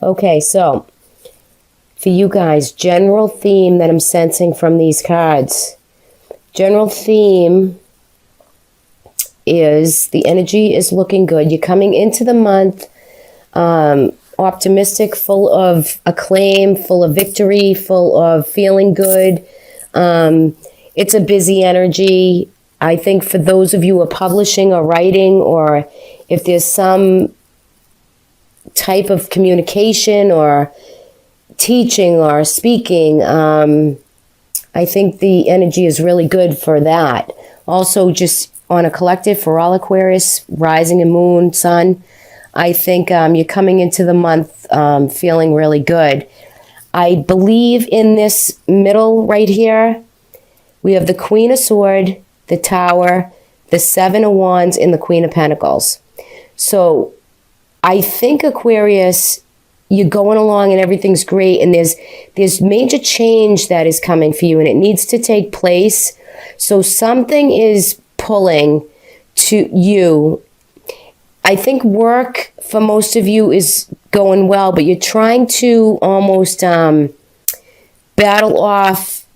Okay, so for you guys, general theme that I'm sensing from these cards. General theme is the energy is looking good. You're coming into the month optimistic, full of acclaim, full of victory, full of feeling good. It's a busy energy. I think for those of you who are publishing or writing, or if there's some type of communication or teaching or speaking, I think the energy is really good for that. Also, just on a collective for all Aquarius, rising and moon, sun, I think you're coming into the month feeling really good. I believe in this middle right here, we have the Queen of Swords, the Tower, the Seven of Wands, and the Queen of Pentacles. So I think Aquarius, you're going along and everything's great, and there's major change that is coming for you, and it needs to take place. So something is pulling to you. I think work for most of you is going well, but you're trying to almost battle off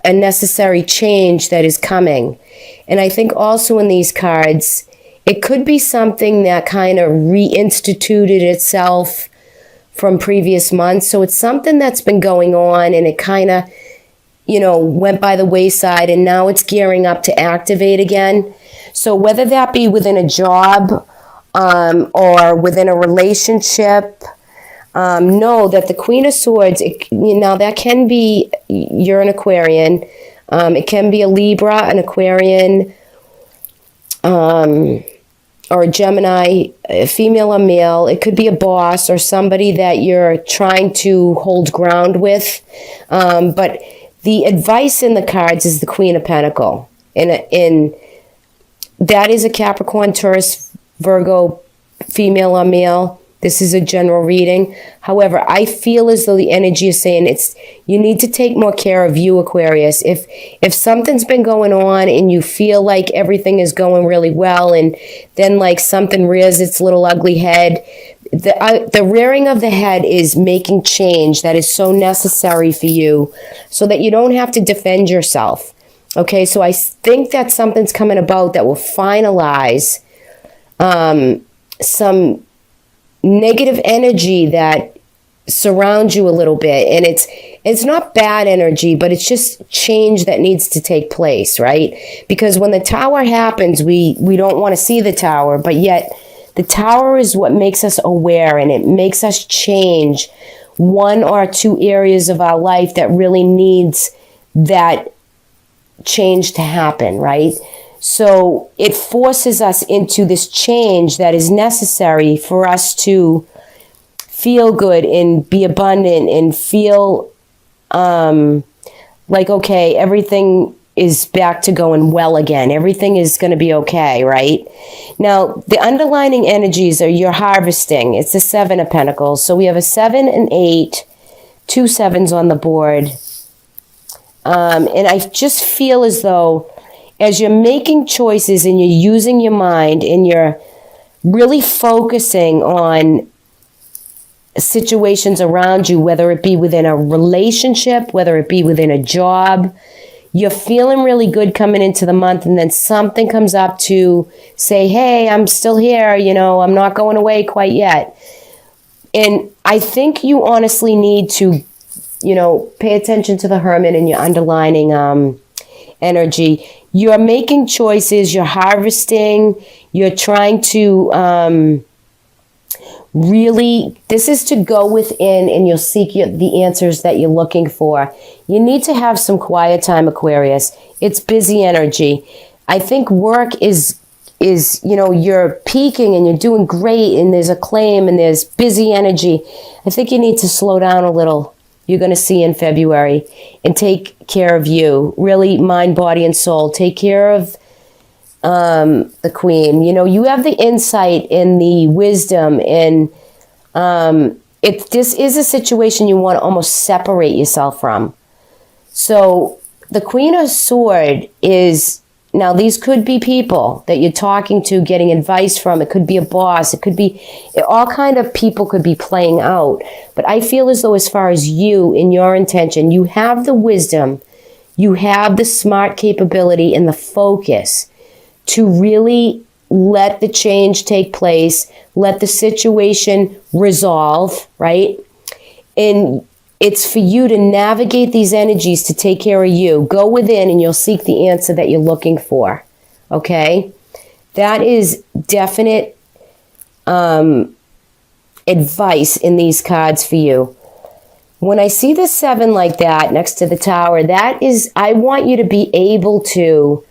a necessary change that is coming. And I think also in these cards, it could be something that kind of reinstituted itself from previous months. So it's something that's been going on, and it kind of, went by the wayside, and now it's gearing up to activate again. So whether that be within a job or within a relationship, know that the Queen of Swords, now that can be, you're an Aquarian, it can be a Libra, an Aquarian, or a Gemini, a female or male. It could be a boss or somebody that you're trying to hold ground with. But the advice in the cards is the Queen of Pentacles. And that is a Capricorn, Taurus, Virgo, female or male. This is a general reading. However, I feel as though the energy is saying you need to take more care of you, Aquarius. If something's been going on and you feel like everything is going really well, and then like something rears its little ugly head, the rearing of the head is making change that is so necessary for you, so that you don't have to defend yourself. Okay, so I think that something's coming about that will finalize some negative energy that surrounds you a little bit. And it's not bad energy, but it's just change that needs to take place, right? Because when the Tower happens, we don't want to see the Tower, but yet the Tower is what makes us aware, and it makes us change one or two areas of our life that really needs that change to happen, right? So it forces us into this change that is necessary for us to feel good and be abundant and feel like, okay, everything is back to going well again. Everything is going to be okay, right? Now, the underlining energies are you're harvesting. It's the Seven of Pentacles. So we have a 7 and 8, 2 7s on the board. And I just feel as though as you're making choices and you're using your mind and you're really focusing on situations around you, whether it be within a relationship, whether it be within a job, you're feeling really good coming into the month, and then something comes up to say, hey, I'm still here, I'm not going away quite yet. And I think you honestly need to, pay attention to the Hermit and your underlining energy. You're making choices, you're harvesting, you're trying to really, this is to go within and you'll seek the answers that you're looking for. You need to have some quiet time, Aquarius. It's busy energy. I think work is you're peaking and you're doing great and there's acclaim and there's busy energy. I think you need to slow down a little. You're going to see in February, and take care of you. Really, mind, body, and soul. Take care of the Queen. You have the insight and the wisdom, and this is a situation you want to almost separate yourself from. So the Queen of Swords is Now, these could be people that you're talking to, getting advice from. It could be a boss. It could be all kind of people could be playing out. But I feel as though as far as you and your intention, you have the wisdom, you have the smart capability and the focus to really let the change take place, let the situation resolve, right? And it's for you to navigate these energies to take care of you. Go within and you'll seek the answer that you're looking for, okay? That is definite advice in these cards for you. When I see the 7 like that next to the Tower, that is, I want you to be able to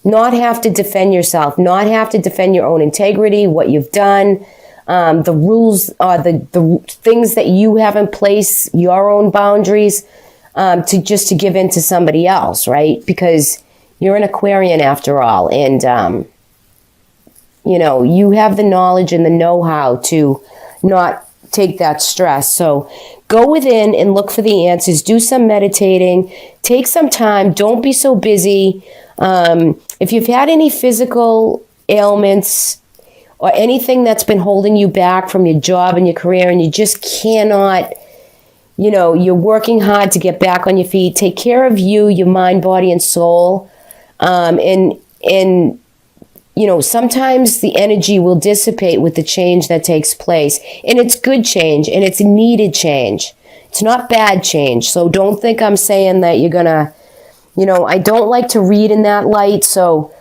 not have to defend yourself, not have to defend your own integrity, what you've done, the rules, the things that you have in place, your own boundaries, to give in to somebody else, right? Because you're an Aquarian after all, and you know, you have the knowledge and the know-how to not take that stress. So go within and look for the answers. Do some meditating. Take some time. Don't be so busy. If you've had any physical ailments or anything that's been holding you back from your job and your career, and you just cannot, you know, you're working hard to get back on your feet, take care of you, your mind, body, and soul. And you know, sometimes the energy will dissipate with the change that takes place. And it's good change, and it's needed change. It's not bad change. So don't think I'm saying that you're going to, you know, I don't like to read in that light. So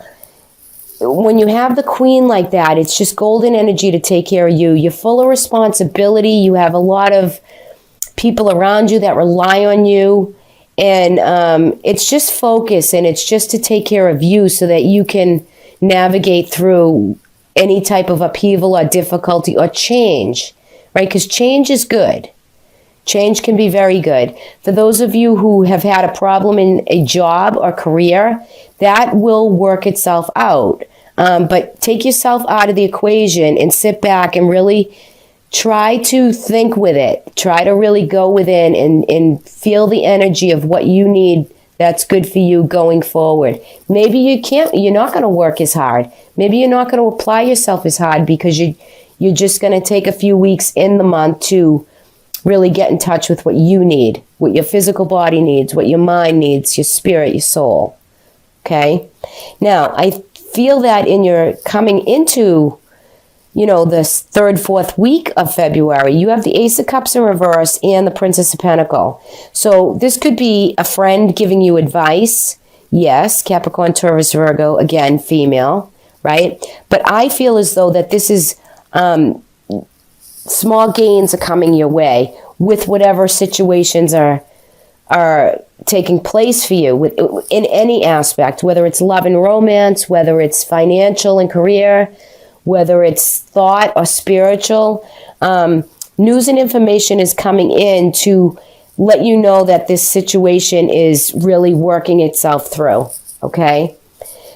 when you have the Queen like that, it's just golden energy to take care of you. You're full of responsibility. You have a lot of people around you that rely on you. And it's just focus, and it's just to take care of you so that you can navigate through any type of upheaval or difficulty or change, right? Because change is good. Change can be very good. For those of you who have had a problem in a job or career, that will work itself out. But take yourself out of the equation and sit back and really try to think with it. Try to really go within and feel the energy of what you need that's good for you going forward. Maybe you're not going to work as hard. Maybe you're not going to apply yourself as hard because you're just going to take a few weeks in the month to really get in touch with what you need, what your physical body needs, what your mind needs, your spirit, your soul. Okay? Now, I feel that in your coming into, you know, the 3rd, 4th week of February, you have the Ace of Cups in reverse and the Princess of Pentacles. So this could be a friend giving you advice. Yes, Capricorn, Taurus, Virgo, again, female, right? But I feel as though that this is small gains are coming your way with whatever situations are taking place for you in any aspect, whether it's love and romance, whether it's financial and career, whether it's thought or spiritual. News and information is coming in to let you know that this situation is really working itself through, okay?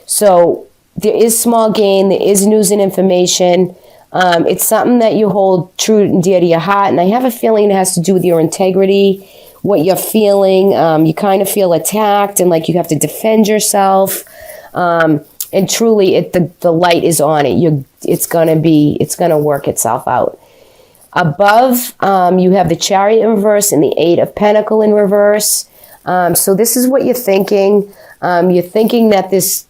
So there is small gain, there is news and information. It's something that you hold true and dear to your heart, and I have a feeling it has to do with your integrity, what you're feeling. You kind of feel attacked and like you have to defend yourself. And truly, the light is on it. It's gonna work itself out. Above, you have the Chariot in reverse and the 8 of Pentacles in reverse. So this is what you're thinking. You're thinking that this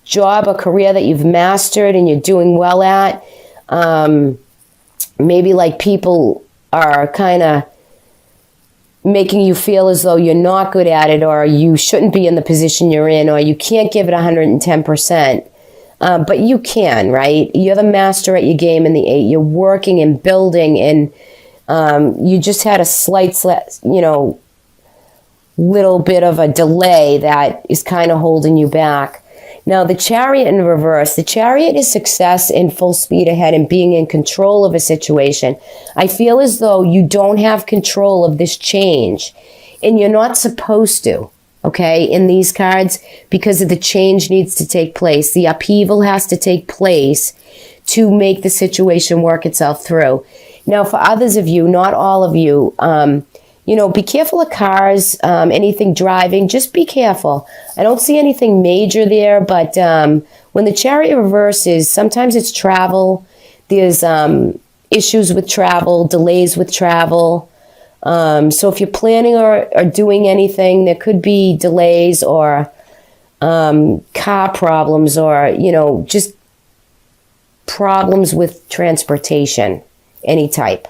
job or career that you've mastered and you're doing well at, maybe like people are kind of making you feel as though you're not good at it, or you shouldn't be in the position you're in, or you can't give it 110%. But you can, right? You're the master at your game in the 8. You're working and building, and you just had a slight, little bit of a delay that is kind of holding you back. Now, the Chariot in reverse, the Chariot is success in full speed ahead and being in control of a situation. I feel as though you don't have control of this change, and you're not supposed to, okay, in these cards, because of the change needs to take place. The upheaval has to take place to make the situation work itself through. Now, for others of you, not all of you, be careful of cars, anything driving, just be careful. I don't see anything major there, but when the Chariot reverses, sometimes it's travel. There's issues with travel, delays with travel. So if you're planning or doing anything, there could be delays or car problems or, just problems with transportation, any type.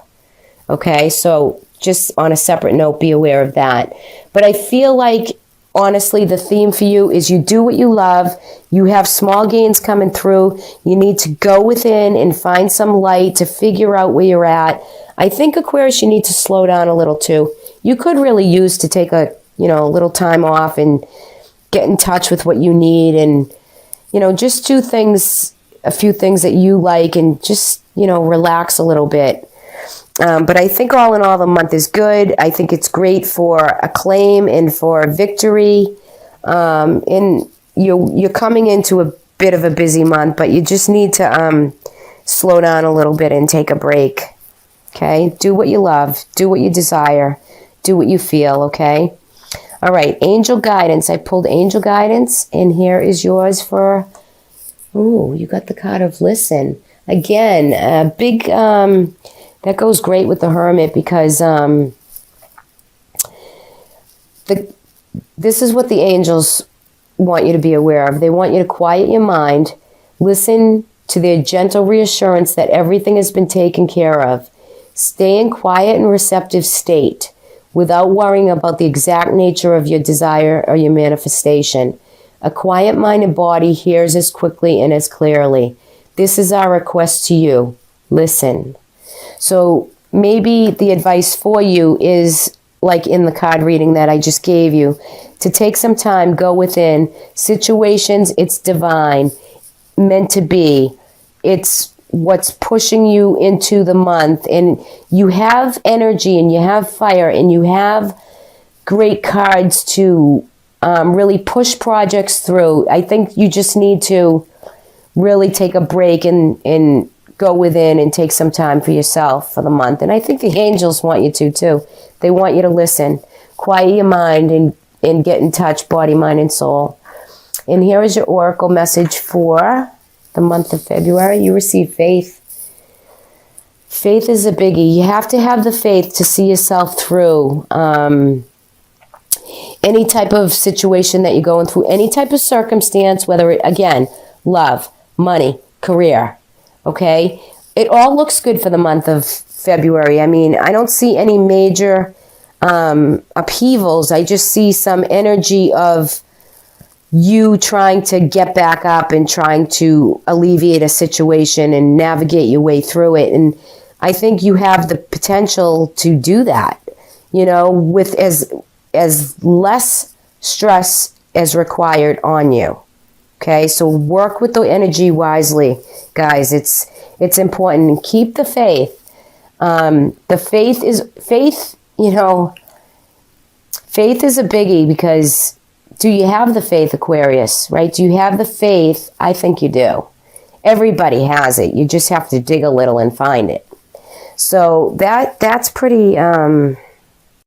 Okay, so just on a separate note, be aware of that. But I feel like, honestly, the theme for you is you do what you love. You have small gains coming through. You need to go within and find some light to figure out where you're at. I think, Aquarius, you need to slow down a little too. You could really use to take a little time off and get in touch with what you need and, just do a few things that you like and just, relax a little bit. But I think all in all, the month is good. I think it's great for acclaim and for victory. And you're coming into a bit of a busy month, but you just need to slow down a little bit and take a break. Okay? Do what you love. Do what you desire. Do what you feel, okay? All right, angel guidance. I pulled angel guidance, and here is yours for... Ooh, you got the card of listen. Again, big... that goes great with the Hermit because this is what the angels want you to be aware of. They want you to quiet your mind, listen to their gentle reassurance that everything has been taken care of. Stay in quiet and receptive state without worrying about the exact nature of your desire or your manifestation. A quiet mind and body hears as quickly and as clearly. This is our request to you. Listen. So maybe the advice for you is, like in the card reading that I just gave you, to take some time, go within. Situations, it's divine, meant to be. It's what's pushing you into the month. And you have energy and you have fire and you have great cards to really push projects through. I think you just need to really take a break and go within and take some time for yourself for the month. And I think the angels want you to too. They want you to listen, quiet your mind and get in touch, body, mind, and soul. And here is your oracle message for the month of February. You receive faith. Faith is a biggie. You have to have the faith to see yourself through any type of situation that you're going through, any type of circumstance, whether it, again, love, money, career. Okay, it all looks good for the month of February. I mean, I don't see any major upheavals. I just see some energy of you trying to get back up and trying to alleviate a situation and navigate your way through it. And I think you have the potential to do that, with as less stress as required on you. Okay, so work with the energy wisely, guys. It's important. And keep the faith. Faith is a biggie because do you have the faith, Aquarius, right? Do you have the faith? I think you do. Everybody has it. You just have to dig a little and find it. So that's pretty